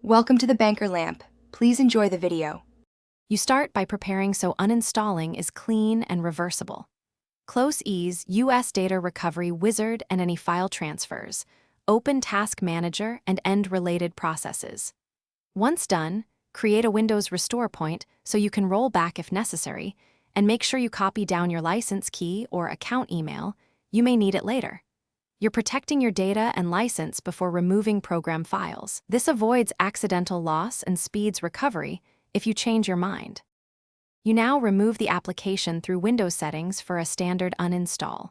Welcome to the Banker Lamp. Please enjoy the video. You start by preparing so uninstalling is clean and reversible. Close EaseUS Data Recovery Wizard and any file transfers. Open Task Manager and end related processes. Once done, create a Windows restore point so you can roll back if necessary, and make sure you copy down your license key or account email. You may need it later. You're protecting your data and license before removing program files. This avoids accidental loss and speeds recovery if you change your mind. You now remove the application through Windows Settings for a standard uninstall.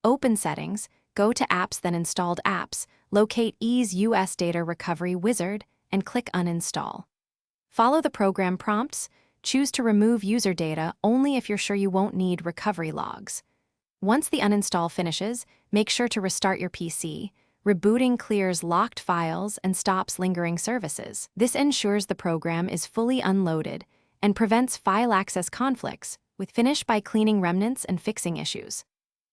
Open Settings, go to Apps, then Installed Apps, locate EaseUS Data Recovery Wizard, and click Uninstall. Follow the program prompts. Choose to remove user data only if you're sure you won't need recovery logs. Once the uninstall finishes, make sure to restart your PC. Rebooting clears locked files and stops lingering services. This ensures the program is fully unloaded and prevents file access conflicts. Finish by cleaning remnants and fixing issues.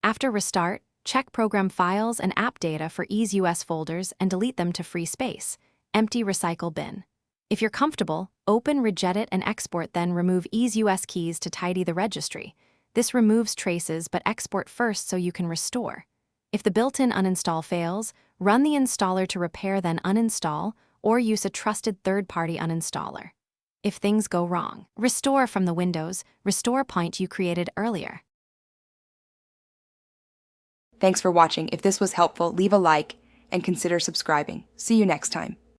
After restart, check program files and app data for EaseUS folders and delete them to free space. Empty recycle bin. If you're comfortable, open Regedit and export, then remove EaseUS keys to tidy the registry. This removes traces but export first so you can restore. If the built-in uninstall fails, run the installer to repair, then uninstall, or use a trusted third-party uninstaller. If things go wrong, restore from the Windows restore point you created earlier. Thanks for watching. If this was helpful, leave a like and consider subscribing. See you next time.